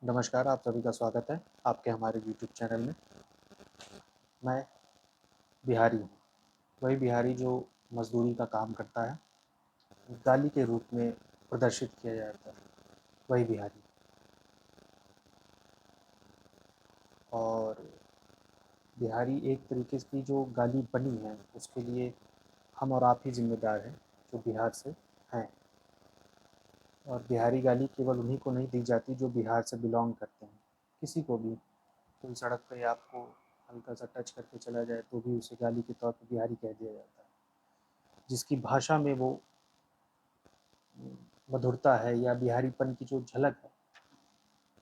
नमस्कार, आप सभी का स्वागत है आपके हमारे यूट्यूब चैनल में। मैं बिहारी हूँ, वही बिहारी जो मज़दूरी का काम करता है, गाली के रूप में प्रदर्शित किया जाता है, वही बिहारी। और बिहारी एक तरीके की जो गाली बनी है, उसके लिए हम और आप ही ज़िम्मेदार हैं, जो बिहार से हैं। और बिहारी गाली केवल उन्हीं को नहीं दी जाती जो बिहार से बिलॉन्ग करते हैं, किसी को भी कोई सड़क पे आपको हल्का सा टच करके चला जाए तो भी उसे गाली के तौर पे बिहारी कह दिया जाता है। जिसकी भाषा में वो मधुरता है या बिहारीपन की जो झलक है,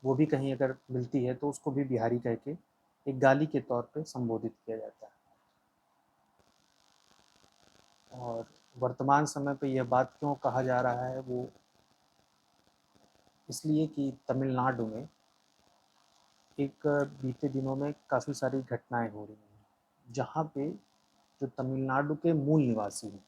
वो भी कहीं अगर मिलती है तो उसको भी बिहारी कह के एक गाली के तौर पे संबोधित किया जाता है। और वर्तमान समय पे यह बात क्यों कहा जा रहा है, वो इसलिए कि तमिलनाडु में एक बीते दिनों में काफ़ी सारी घटनाएं हो रही हैं, जहाँ पे जो तमिलनाडु के मूल निवासी हैं,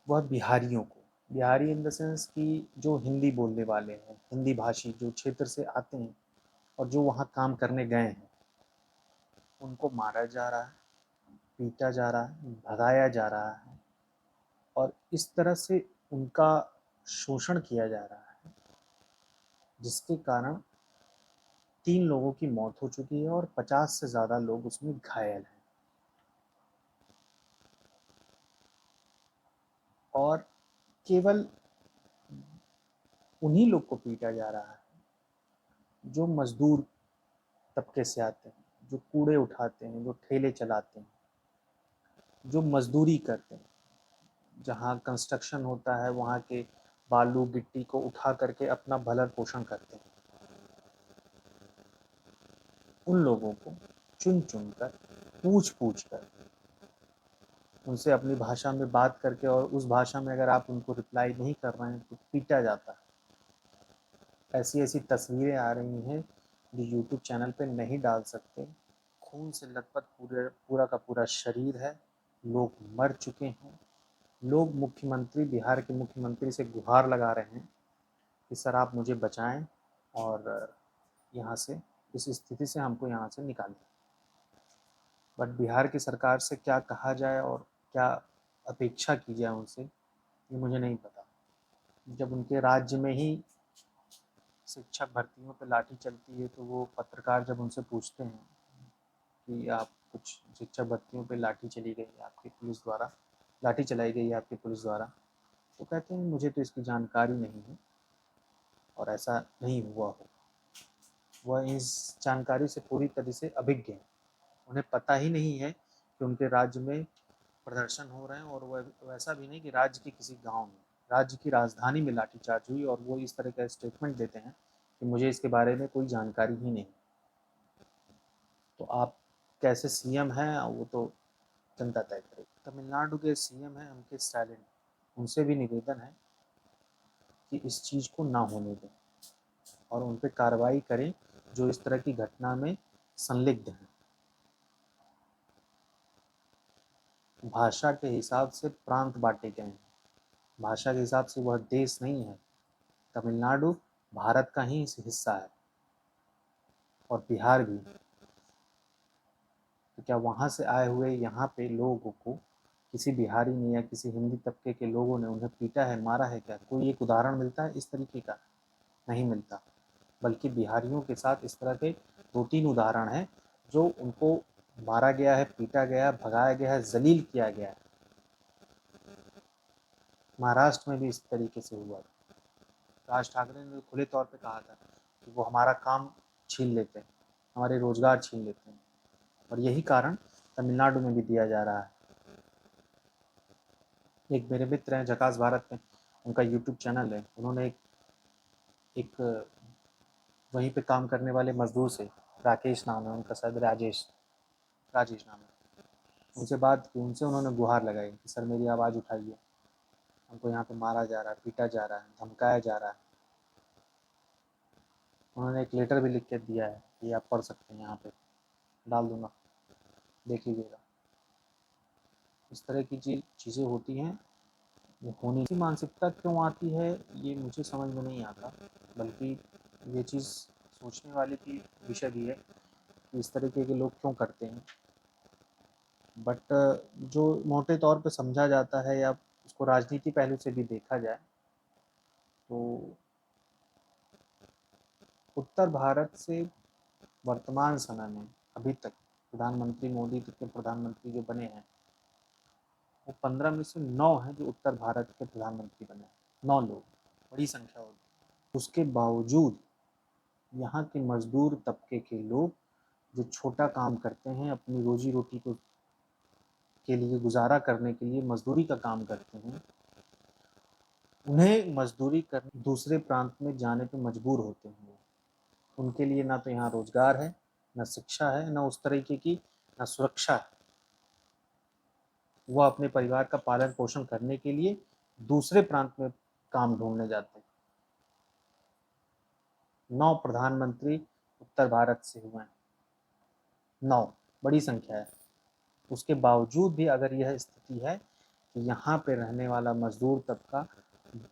वह बिहारियों को, बिहारी इन द सेंस कि जो हिंदी बोलने वाले हैं, हिंदी भाषी जो क्षेत्र से आते हैं और जो वहाँ काम करने गए हैं, उनको मारा जा रहा है, पीटा जा रहा है, भगाया जा रहा है और इस तरह से उनका शोषण किया जा रहा है, जिसके कारण 3 लोगों की मौत हो चुकी है और 50 से ज़्यादा लोग उसमें घायल हैं। और केवल उन्हीं लोग को पीटा जा रहा है जो मजदूर तबके से आते हैं, जो कूड़े उठाते हैं, जो ठेले चलाते हैं, जो मजदूरी करते हैं, जहाँ कंस्ट्रक्शन होता है वहाँ के बालू गिट्टी को उठा करके अपना भरण पोषण करते हैं। उन लोगों को चुन चुन कर, पूछ पूछ कर, उनसे अपनी भाषा में बात करके, और उस भाषा में अगर आप उनको रिप्लाई नहीं कर रहे हैं तो पीटा जाता है। ऐसी ऐसी तस्वीरें आ रही हैं जो यूट्यूब चैनल पे नहीं डाल सकते। खून से लथपथ पूरा का पूरा शरीर है, लोग मर चुके हैं। लोग मुख्यमंत्री, बिहार के मुख्यमंत्री से गुहार लगा रहे हैं कि सर आप मुझे बचाएं और यहाँ से, इस स्थिति से हमको यहाँ से निकालें। बट बिहार की सरकार से क्या कहा जाए और क्या अपेक्षा की जाए उनसे, ये मुझे नहीं पता। जब उनके राज्य में ही शिक्षक भर्तियों पे लाठी चलती है तो वो पत्रकार जब उनसे पूछते हैं कि आप कुछ शिक्षक भर्तियों पे लाठी चली गई है आपकी पुलिस द्वारा, लाठी चलाई गई है आपकी पुलिस द्वारा, तो कहते हैं मुझे तो इसकी जानकारी नहीं है और ऐसा नहीं हुआ हो। वह इस जानकारी से पूरी तरह से अभिज्ञ हैं। उन्हें पता ही नहीं है कि उनके राज्य में प्रदर्शन हो रहे हैं, और वह वैसा भी नहीं कि राज्य के किसी गांव में, राज्य की राजधानी में लाठीचार्ज हुई और वो इस तरह का स्टेटमेंट देते हैं कि मुझे इसके बारे में कोई जानकारी ही नहीं। तो आप कैसे सीएम हैं वो तो जनता तय करेगी। तमिलनाडु के सीएम हैं एम के स्टालिन, उनसे भी निवेदन है कि इस चीज़ को ना होने दें और उन पर कार्रवाई करें जो इस तरह की घटना में संलिग्ध हैं। भाषा के हिसाब से प्रांत बांटे गए हैं, भाषा के हिसाब से वह देश नहीं है। तमिलनाडु भारत का ही हिस्सा है और बिहार भी। तो क्या वहाँ से आए हुए यहाँ पे लोगों को किसी बिहारी ने या किसी हिंदी तबके के लोगों ने उन्हें पीटा है, मारा है क्या? कोई एक उदाहरण मिलता है इस तरीके का? नहीं मिलता। बल्कि बिहारियों के साथ इस तरह के 2-3 उदाहरण हैं जो उनको मारा गया है, पीटा गया है, भगाया गया है, जलील किया गया है। महाराष्ट्र में भी इस तरीके से हुआ। राज ठाकरे ने खुले तौर पे कहा था कि वो हमारा काम छीन लेते हैं, हमारे रोजगार छीन लेते हैं, और यही कारण तमिलनाडु में भी दिया जा रहा है। एक मेरे मित्र हैं झकास भारत में, उनका यूट्यूब चैनल है, उन्होंने एक वहीं पे काम करने वाले मजदूर से, राकेश नाम है उनका, शायद राजेश, राजेश नाम है, उनसे बात की, उनसे उन्होंने गुहार लगाई कि सर मेरी आवाज़ उठाइए, हमको यहाँ पे मारा जा रहा है, पीटा जा रहा है, धमकाया जा रहा है। उन्होंने एक लेटर भी लिख के दिया है कि आप पढ़ सकते हैं, यहाँ पे डाल दूंगा, देख लीजिएगा। इस तरह की चीज़ें होती हैं। होने की मानसिकता क्यों आती है ये मुझे समझ में नहीं आता, बल्कि ये चीज़ सोचने वाले की विषय भी है कि इस तरीके के लोग क्यों करते हैं। बट जो मोटे तौर पे समझा जाता है या उसको राजनीति पहलू से भी देखा जाए तो उत्तर भारत से वर्तमान समय में अभी तक प्रधानमंत्री मोदी तक के प्रधानमंत्री जो बने हैं वो 15 में से 9 हैं जो उत्तर भारत के प्रधानमंत्री बने हैं। 9 लोग, बड़ी संख्या होगी। उसके बावजूद यहाँ के मजदूर तबके के लोग जो छोटा काम करते हैं, अपनी रोजी रोटी को के लिए गुजारा करने के लिए मजदूरी का काम करते हैं, उन्हें मजदूरी कर दूसरे प्रांत में जाने पर मजबूर होते हैं। उनके लिए ना तो यहाँ रोजगार है, ना शिक्षा है, ना उस तरीके की ना सुरक्षा है। वह अपने परिवार का पालन पोषण करने के लिए दूसरे प्रांत में काम ढूंढने जाते हैं। 9 प्रधानमंत्री उत्तर भारत से हुए हैं। 9 बड़ी संख्या है। उसके बावजूद भी अगर यह स्थिति है कि यहाँ पे रहने वाला मजदूर तबका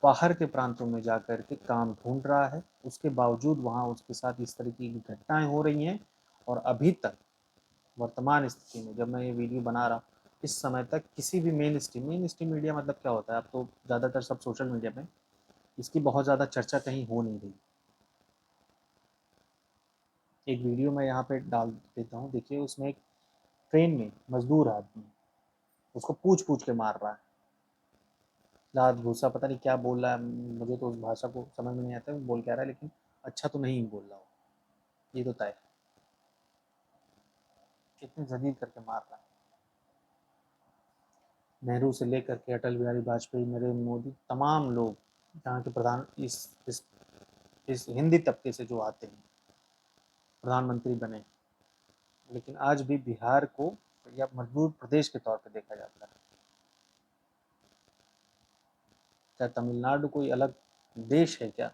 बाहर के प्रांतों में जाकर के काम ढूंढ रहा है, उसके बावजूद वहाँ उसके साथ इस तरीके की घटनाएं हो रही हैं। और अभी तक वर्तमान स्थिति में जब मैं ये वीडियो बना रहा हूँ, इस समय तक किसी भी मेन स्ट्रीम मीडिया मतलब क्या होता है, अब तो ज़्यादातर सब सोशल मीडिया में इसकी बहुत ज़्यादा चर्चा कहीं हो नहीं रही। एक वीडियो मैं यहाँ पे डाल देता हूँ, देखिए उसमें एक ट्रेन में मजदूर आदमी उसको पूछ पूछ के मार रहा है। लात घूसा पता नहीं क्या बोल रहा है, मुझे तो उस भाषा को समझ में नहीं आता है वो बोल क्या रहा है, लेकिन अच्छा तो नहीं बोल रहा हो, ये तो तय है। कितने जलील करके मार रहा है। नेहरू से लेकर के अटल बिहारी वाजपेयी, नरेंद्र मोदी, तमाम लोग यहाँ के प्रधान इस हिंदी तबके से जो आते हैं प्रधानमंत्री बने, लेकिन आज भी बिहार को या मजदूर प्रदेश के तौर पर देखा जाता है। क्या तमिलनाडु कोई अलग देश है क्या,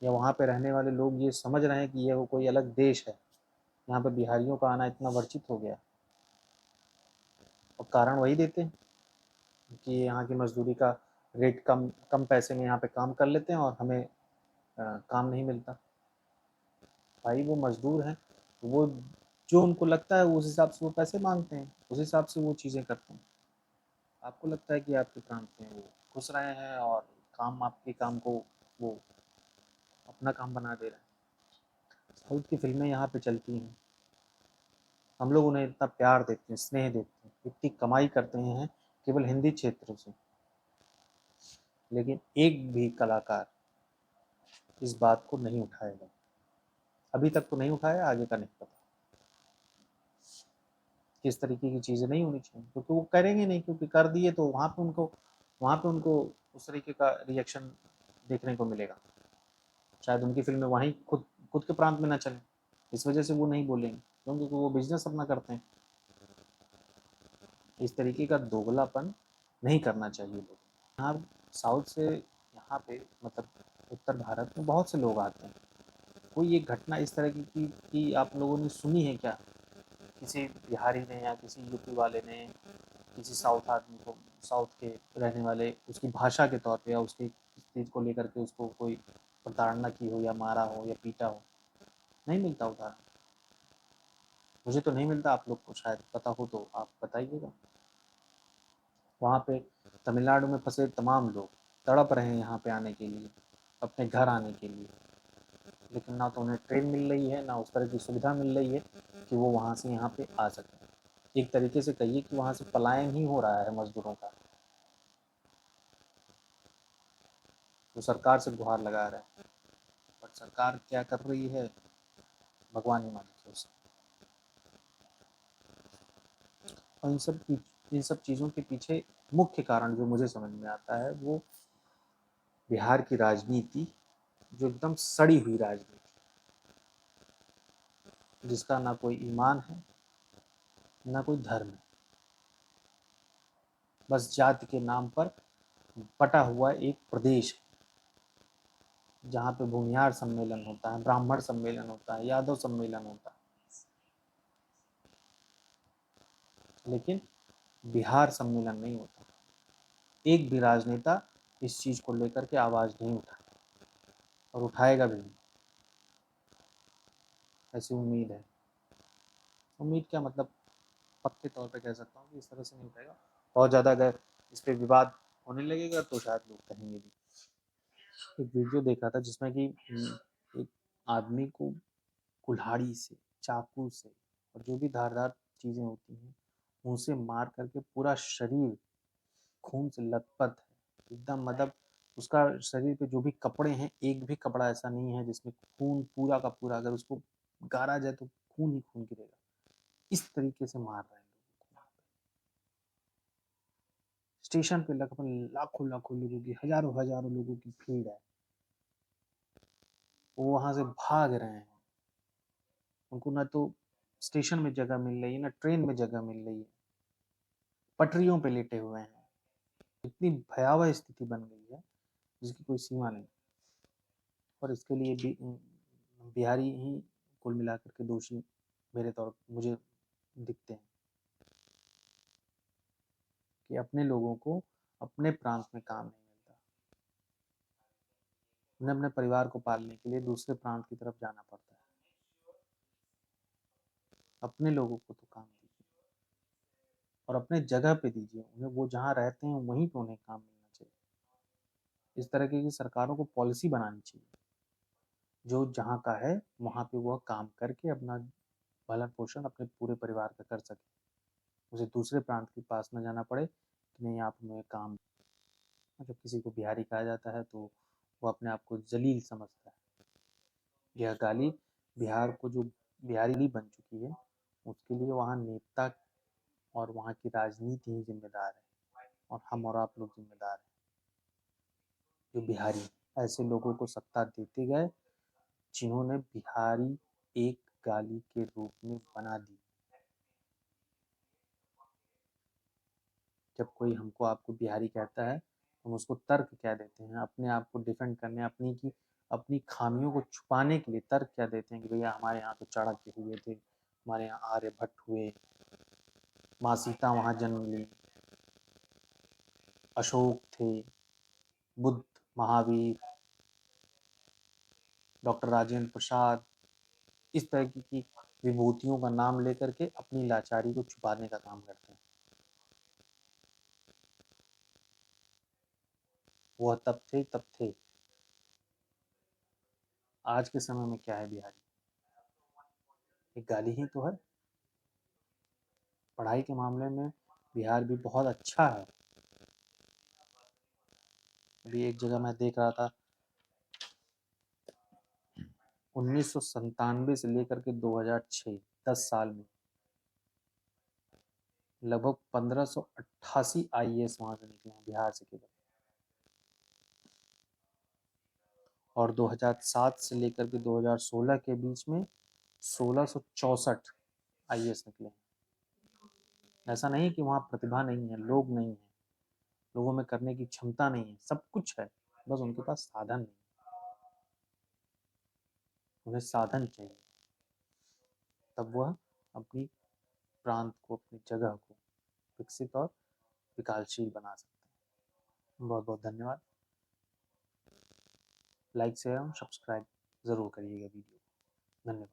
या वहाँ पे रहने वाले लोग ये समझ रहे हैं कि ये वो कोई अलग देश है? यहाँ पे बिहारियों का आना इतना वर्जित हो गया और कारण वही देते हैं कि यहाँ की मजदूरी का रेट कम कम पैसे में यहाँ पे काम कर लेते हैं और हमें काम नहीं मिलता। भाई वो मजदूर हैं, तो वो जो उनको लगता है उस हिसाब से वो पैसे मांगते हैं, उस हिसाब से वो चीज़ें करते हैं। आपको लगता है कि आपके प्रांत में वो घुस रहे हैं और काम आपके काम को वो अपना काम बना दे रहे हैं। साउथ की फिल्में यहाँ पे चलती हैं, हम लोग उन्हें इतना प्यार देते हैं, स्नेह देते हैं, इतनी कमाई करते हैं केवल हिंदी क्षेत्र से, लेकिन एक भी कलाकार इस बात को नहीं उठाएगा। अभी तक तो नहीं उठाया, आगे का नहीं पता। किस तरीके की चीज़ें नहीं होनी चाहिए, क्योंकि वो करेंगे नहीं, क्योंकि कर दिए तो वहाँ पे उनको उस तरीके का रिएक्शन देखने को मिलेगा। शायद उनकी फिल्में वहीं खुद खुद के प्रांत में ना चलें, इस वजह से वो नहीं बोलेंगे, क्योंकि वो बिजनेस अपना करते हैं। इस तरीके का दोगलापन नहीं करना चाहिए लोग। यहाँ साउथ से यहाँ पे मतलब उत्तर भारत में बहुत से लोग आते हैं। कोई एक घटना इस तरह की आप लोगों ने सुनी है क्या? किसी बिहारी ने या किसी यूपी वाले ने किसी साउथ आदमी को, साउथ के रहने वाले, उसकी भाषा के तौर पे या उसकी चीज़ को लेकर के उसको कोई प्रताड़ना की हो या मारा हो या पीटा हो? नहीं मिलता उदाहरण। मुझे तो नहीं मिलता, आप लोग को शायद पता हो तो आप बताइएगा। वहाँ पे तमिलनाडु में फंसे तमाम लोग तड़प रहे हैं यहाँ पे आने के लिए, अपने घर आने के लिए, लेकिन ना तो उन्हें ट्रेन मिल रही है, ना उस तरह की सुविधा मिल रही है कि वो वहाँ से यहाँ पे आ सकें। एक तरीके से कहिए कि वहाँ से पलायन ही हो रहा है मजदूरों का। तो सरकार से गुहार लगा रहे हैं, बट सरकार क्या कर रही है भगवान ही मालिक है उसका। और इन सब चीज़ों के पीछे मुख्य कारण जो मुझे समझ में आता है वो बिहार की राजनीति, जो एकदम सड़ी हुई राजनीति, जिसका ना कोई ईमान है ना कोई धर्म है, बस जाति के नाम पर बटा हुआ एक प्रदेश है जहाँ पे भूमिहार सम्मेलन होता है, ब्राह्मण सम्मेलन होता है, यादव सम्मेलन होता है, लेकिन बिहार सम्मेलन नहीं होता। एक भी राजनेता इस चीज़ को लेकर के आवाज़ नहीं उठाता। और उठाएगा भी नहीं, ऐसी उम्मीद है। उम्मीद क्या, मतलब पक्के तौर पे कह सकता हूँ कि इस तरह से नहीं उठाएगा। बहुत ज़्यादा अगर इस पे विवाद होने लगेगा तो शायद लोग कहेंगे भी। एक वीडियो देखा था जिसमें कि एक आदमी को कुल्हाड़ी से, चाकू से और जो भी धारदार चीज़ें होती हैं उनसे मार करके पूरा शरीर खून से लथपथ है एकदम। मतलब उसका शरीर पे जो भी कपड़े हैं, एक भी कपड़ा ऐसा नहीं है जिसमें खून पूरा का पूरा, अगर उसको गाड़ा जाए तो खून ही खून गिरेगा। इस तरीके से मार रहे हैं लोगों को। स्टेशन पे लगभग लाखों लाखों लोगों की, हजारों हजारों लोगों की भीड़ है। वो वहां से भाग रहे हैं। उनको ना तो स्टेशन में जगह मिल रही है, ना ट्रेन में जगह मिल रही है, पटरियों पे लेटे हुए हैं। इतनी भयावह स्थिति बन गई है जिसकी कोई सीमा नहीं। और इसके लिए भी बिहारी ही कुल मिलाकर के दोषी मेरे तौर मुझे दिखते हैं कि अपने लोगों को अपने प्रांत में काम नहीं मिलता। उन्हें अपने परिवार को पालने के लिए दूसरे प्रांत की तरफ जाना पड़ता है। अपने लोगों को तो काम दीजिए और अपने जगह पे दीजिए उन्हें, वो जहाँ रहते हैं वहीं पे उन्हें काम मिलना चाहिए। इस तरह की सरकारों को पॉलिसी बनानी चाहिए, जो जहाँ का है वहाँ पे वह काम करके अपना भरण पोषण अपने पूरे परिवार का कर सके। उसे दूसरे प्रांत के पास न जाना पड़े कि नहीं आप हमें काम। जब किसी को बिहारी कहा जाता है तो वो अपने आप को जलील समझता है। यह गाली बिहार को, जो बिहारी बन चुकी है, उसके लिए वहाँ नेता और वहाँ की राजनीति ही जिम्मेदार है और हम और आप लोग जिम्मेदार हैं जो बिहारी ऐसे लोगों को सत्ता देते गए जिन्होंने बिहारी एक गाली के रूप में बना दी। जब कोई हमको आपको बिहारी कहता है, हम उसको तर्क क्या देते हैं अपने आप को डिफेंड करने, अपनी खामियों को छुपाने के लिए तर्क क्या देते हैं कि भैया हमारे यहाँ तो चाणक्य हुए थे, हमारे यहाँ आर्यभट्ट हुए, माँ सीता वहाँ जन्म ली, अशोक थे, बुद्ध, महावीर, डॉक्टर राजेंद्र प्रसाद। इस तरह की विभूतियों का नाम लेकर के अपनी लाचारी को छुपाने का काम करते हैं। वह तब थे। आज के समय में क्या है बिहारी, एक गाली ही तो है। पढ़ाई के मामले में बिहार भी बहुत अच्छा है। अभी एक जगह मैं देख रहा था, 1997 से लेकर के 2006, 10 साल में लगभग 1588 IAS वहां से निकले हैं बिहार से केवल। और 2007 से लेकर के 2016 के बीच में 1664 IAS निकले हैं। ऐसा नहीं कि वहाँ प्रतिभा नहीं है, लोग नहीं है, लोगों में करने की क्षमता नहीं है, सब कुछ है, बस उनके पास साधन नहीं। उन्हें साधन चाहिए, तब वह अपनी प्रांत को, अपनी जगह को विकसित और विकासशील बना सकते हैं। बहुत बहुत धन्यवाद। लाइक शेयर और सब्सक्राइब ज़रूर करिएगा वीडियो। धन्यवाद।